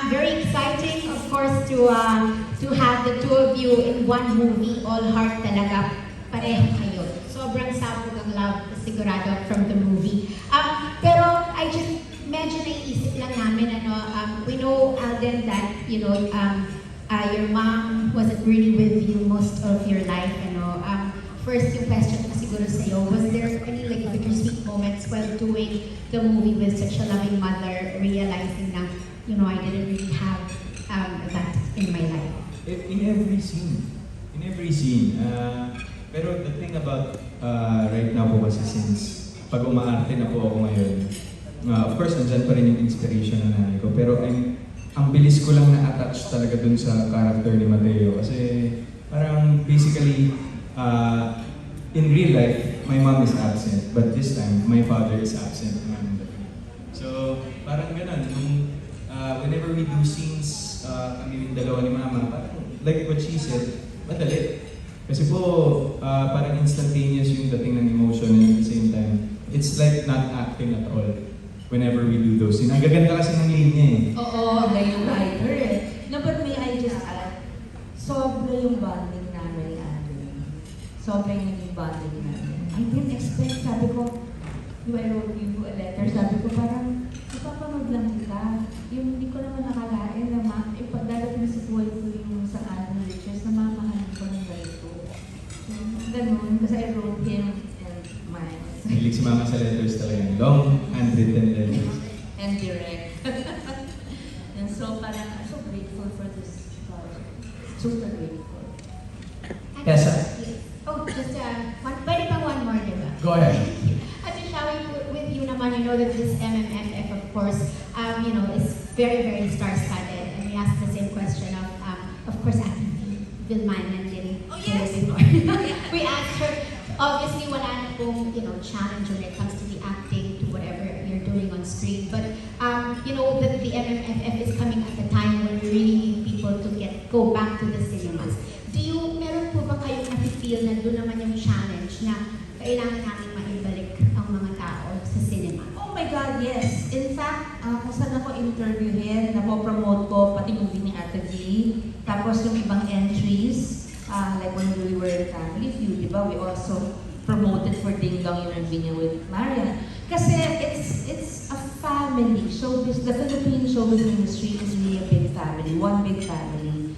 Very exciting, of course, to have the two of you in one movie. All heart talaga. Pareho kayo. Sobrang sabog ang love, sigurado, from the movie. Pero I just medyo naiisip lang namin, we know, Alden, that, your mom wasn't really with you most of your life, First, yung question ko siguro sa'yo, was there any like bittersweet moments while doing the movie with such a loving mother, realizing that, I didn't really have that in my life? In every scene. Pero the thing about right now po kasi since pag umaarte na po ako ngayon, of course, nandyan pa rin yung inspiration ng nanay ko. Pero ang bilis ko lang na-attach talaga dun sa character ni Mateo. Kasi parang basically, in real life, my mom is absent. But this time, my father is absent. So, parang ganun. Whenever we do scenes, kami yung dalawa ni mama, parang like what she said, madali. Kasi po, parang instantaneous yung dating ng emotion and at the same time, it's like not acting at all whenever we do those scenes. Ang gaganda kasi ng linya eh. Oo, yung writer eh. No, but may I just add, sobra yung bonding namin ni Alden. Sobra yung naging bonding namin. I didn't expect, sabi ko, I wrote you a letter, sabi ko parang, ipapanood lang kita. Yung hindi ko naman nakalain na ipagdadating sa buhay ko yung sa Alden Riches na mamahalin ko ng ganito. Ganun, kasi I wrote him and mine. Hilig si mama sa letters talaga. Long, handwritten letters. And direct. And so parang, I'm so grateful for this project. Super grateful. Yes, Oh, just pwede pa one more, diba? Go ahead. At showing with you naman, that this MMFF, of course, is very, very star-studded. And we asked the same question of course, Ate Vilman din. Oh, yes! We asked her, obviously, wala na pong, challenge when it comes to the acting, to whatever you're doing on screen. But, that the MMFF is coming at a time when we really need people to go back to the cinemas. Meron po ba kayong nafe-feel na doon naman yung challenge na kailangan namin maibalik ang mga tao sa cinema? Oh my God, yes. In fact, kung saan ako interviewin, napopromote ko pati movie ni Ate V. Tapos yung ibang entries, like when we were in Family Feud, di ba? We also promoted for Ding Dong yung movie niya with Marian. Kasi it's a family. Showbiz, the Philippine showbiz industry is really a big family, one big family.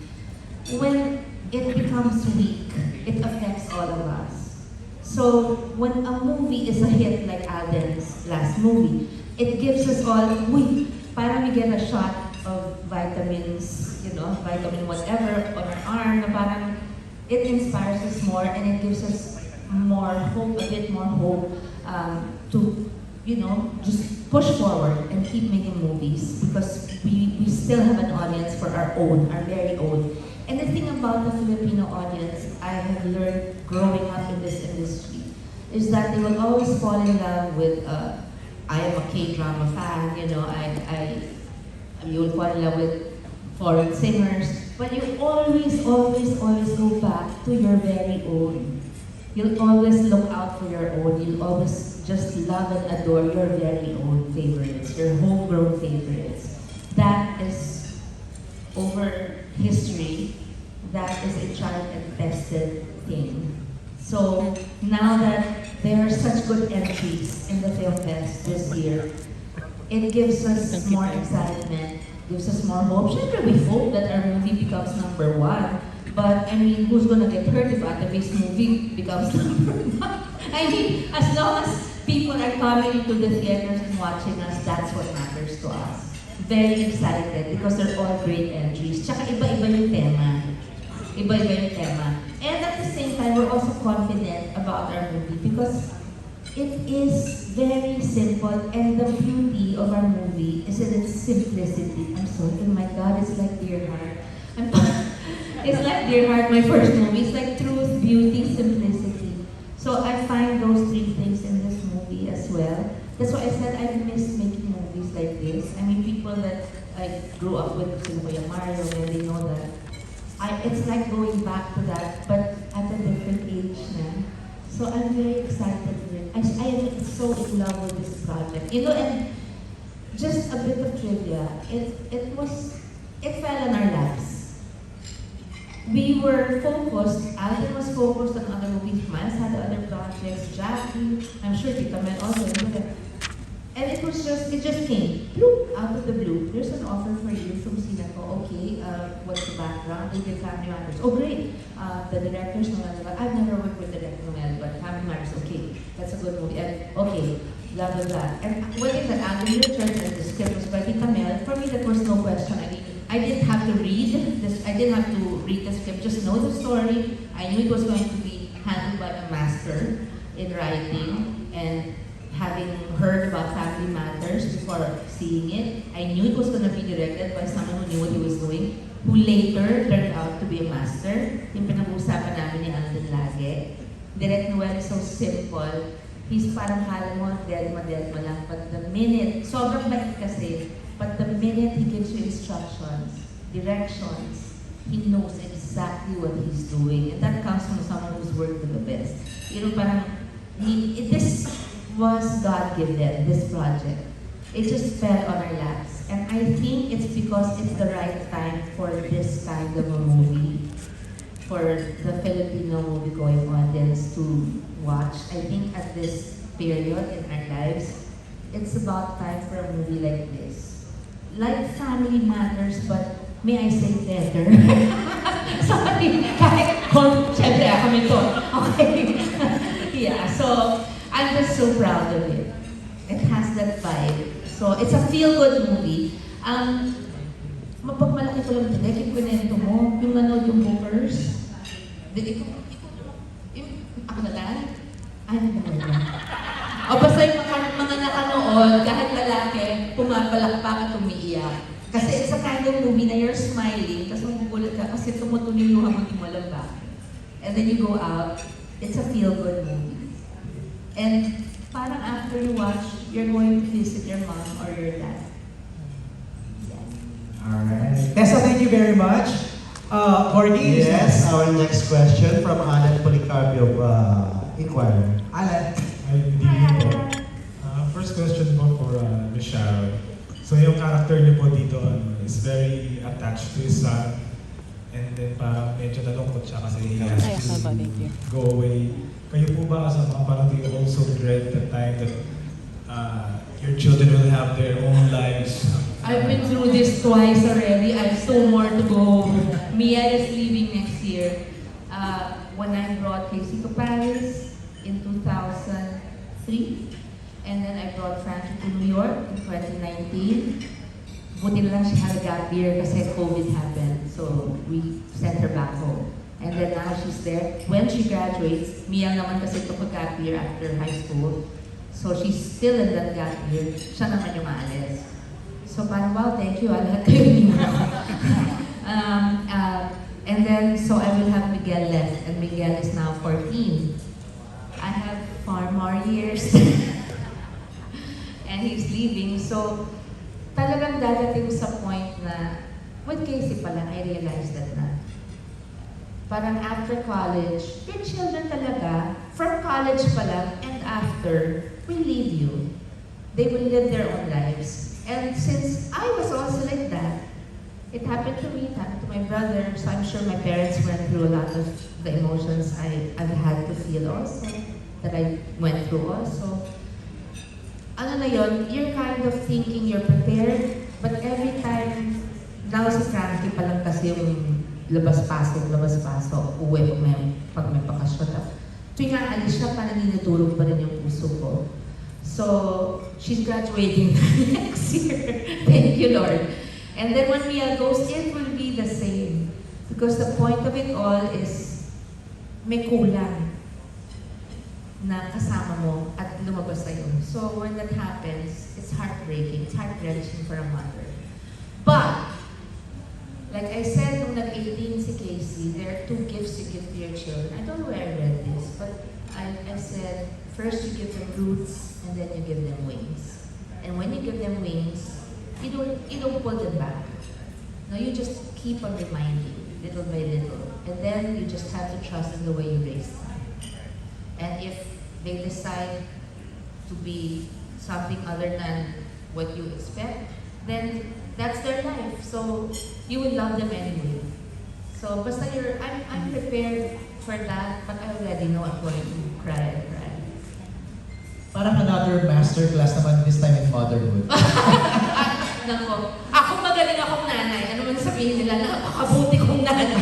When it becomes weak, it affects all of us. So when a movie is a hit like Alden's last movie, it gives us all, parang we get a shot of vitamins, vitamin whatever on our arm, na parang it inspires us more and it gives us more hope, a bit more hope to, just push forward and keep making movies because we still have an audience for our very own. And the thing about the Filipino audience I have learned growing up in this industry is that they will always fall in love with, I am a K-drama fan, you will fall in love with foreign singers, but you always go back to your very own. You'll always look out for your own. You'll always just love and adore your very own favorites, your homegrown favorites. That is over history, that is a tried and tested thing. So now that there are such good entries in the Film Fest this year, it gives us more excitement, gives us more hope. Siyempre, we hope that our movie becomes #1. But who's gonna get hurt if Atavi's movie becomes #1? As long as people are coming into the theaters and watching us, that's what matters to us. Very excited because they're all great entries. Tsaka iba-iba yung tema. Iba-iba yung tema. And at the same time, we're also confident about our movie because it is very simple and the beauty of our movie is in its simplicity. I'm sorry, oh my God, it's like Dear Heart. It's like Dear Heart, my first movie. It's like truth, beauty, simplicity. So I find those three things in this movie as well. That's why I said I miss making movies like this. People that I grew up with, Kuya Mario, and they know that it's like going back to that, but at a different age now. So I'm very excited with it. I am so in love with this project. And just a bit of trivia. It was it fell on our laps. We were focused, Alden was focused on other movies, Miles had other projects, Jackie, I'm sure Tita Mel also, and it just came, bloop, out of the blue. There's an offer for you from Sinaco. Okay, what's the background? We did Family Matters. Oh, great. The director's Noel. I've never worked with director Noel, but Family Matters, okay. That's a good movie. And okay, blah, blah, blah. And one thing that Alden returned and the script was by Tita Mel, for me, that was no question. I didn't have to read this. I didn't have to read the script. Just know the story. I knew it was going to be handled by a master in writing, and having heard about Family Matters before seeing it, I knew it was going to be directed by someone who knew what he was doing, who later turned out to be a master. Yung pinag-uusapan namin ni Alden lagi. Direct Noel is so simple. He's parang kala mo, dead mo lang. But the minute, sobrang bait kasi, but the minute he gives you instructions, directions, he knows exactly what he's doing. And that comes from someone who's worked with the best. You know, parang, this was God-given, this project. It just fell on our laps. And I think it's because it's the right time for this kind of a movie, for the Filipino movie-going audience to watch. I think at this period in our lives, it's about time for a movie like this. Like Family Matters, but may I say better? Sorry, kahit kung syempre kami to. Okay. Yeah, so I'm just so proud of it. It has that vibe. So it's a feel-good movie. Mapagmalaki ko lang din, yung kwento mo, yung nanood yung bookers. Ako na lang? Ay, nanood na. O basta yung mga nakanood, kahit lalaki, pumapalakpak at umiiyak. Kasi it's a kind of movie na you're smiling, tapos magugulat ka kasi tumutuloy yung luha mo, di mo alam ba. And then you go out, it's a feel-good movie. And parang after you watch, you're going to visit your mom or your dad. Yes. Alright. Tessa, thank you very much. Corgi? Yes, our next question from Alden Policarpio, Inquirer. Alan. Hi, good evening po. First question po for Miss Sharon. So yung character niyo po dito is very attached to his son. And then parang medyo nalungkot siya kasi he has to go away. Kayo po ba as a mom, parang do you also dread the time that your children will have their own lives? I've been through this twice already. I have so more to go. Mia is leaving next year. When I brought Casey to Paris in 2003, and then I brought Frankie to New York in 2019. Buti na lang she had a gap year kasi COVID happened. So we sent her back home. And then now she's there. When she graduates, Mia naman kasi took a gap year after high school. So she's still in that gap year. Siya naman yung maalis. So parang, wow, thank you. I'll have kayo niyo. And then, so I will have Miguel left. And Miguel is now 14. I have 4 more years. And he's leaving. So talagang dadating sa point na, with Casey pa lang, I realized that na. Parang after college, your children talaga, from college pa lang and after, will leave you. They will live their own lives. And since I was also like that, it happened to me, it happened to my brother, so I'm sure my parents went through a lot of the emotions I've had to feel also, that I went through also. Ano na yun, you're kind of thinking you're prepared, but every time, now si Frankie pa lang kasi yung labas-pasok, uwi pag may bakasyon. Tuwing nga alis siya, parang ninutulog pa rin yung puso ko. So, she's graduating next year. Thank you, Lord. And then when Mia goes, it will be the same. Because the point of it all is, may kulang na kasama mo at lumabas na yun. So when that happens, it's heartbreaking, it's heart-wrenching for a mother. But, like I said, nung nag-18 si Casey, there are 2 gifts you give to your children. I don't know where I read this, but I said, first you give them roots, and then you give them wings. And when you give them wings, you don't pull them back. No, you just keep on reminding, little by little. And then you just have to trust in the way you raise them. And if they decide to be something other than what you expect, then That's their life. So you will love them anyway. So basta I'm prepared for that, but I already know I'm going to cry and cry. Parang another masterclass naman this time in motherhood. Nako, ako magaling akong nanay. Ano man sabihin nila, napakabuti kong nanay.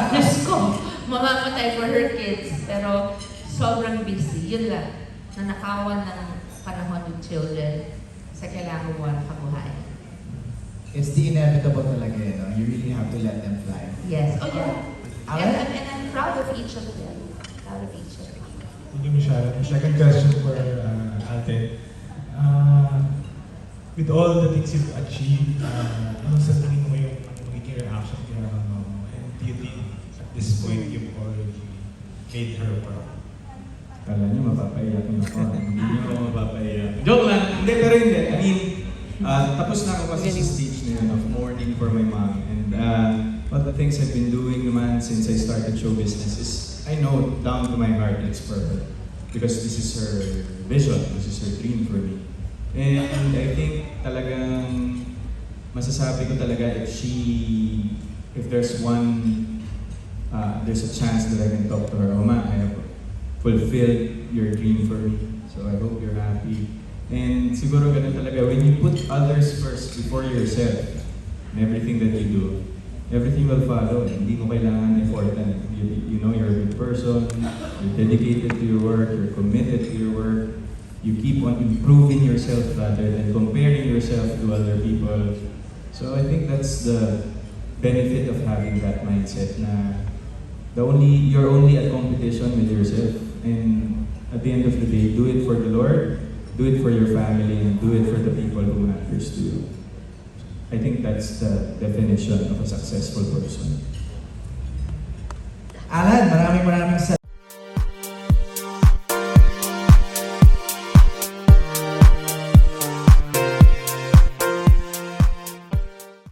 Diyos ko, mamamatay for her kids. Pero sobrang busy. Yun lang. Nanakawan ng panahon with children sa kailangan mo ang kabuhayan. It's the inevitable talaga, you know? You really have to let them fly. Yes. Oh yeah. Alden? And I'm proud of each of them. Proud of each of them. Thank you, Miss Sharon. Second question for Alden. With all the things you've achieved, ano sa tingin mo yung magiging reaction kaya ng mama mo? And do you think at this point you've already made her proud? Kala niyo mapapaiyak niyo ako. Hindi niyo ako mapapaiyak. Joke lang. Hindi, pero hindi. I mean, tapos na ako kasi sa stage na yun of mourning for my mom. And one of the things I've been doing naman since I started show business is I know down to my heart it's for her. Because this is her vision. This is her dream for me. And I think talagang masasabi ko talaga if there's a chance that I can talk to her, Oma, I have fulfilled your dream for me. So I hope you're happy. And siguro ganun talaga, when you put others first before yourself, in everything that you do, everything will follow. Hindi mo kailangan effortan. You know you're a good person, you're dedicated to your work, you're committed to your work. You keep on improving yourself rather than comparing yourself to other people. So I think that's the benefit of having that mindset na you're only at competition with yourself. And at the end of the day, do it for the Lord, do it for your family, and do it for the people who matters to you. I think that's the definition of a successful person. Alan, maraming salamat.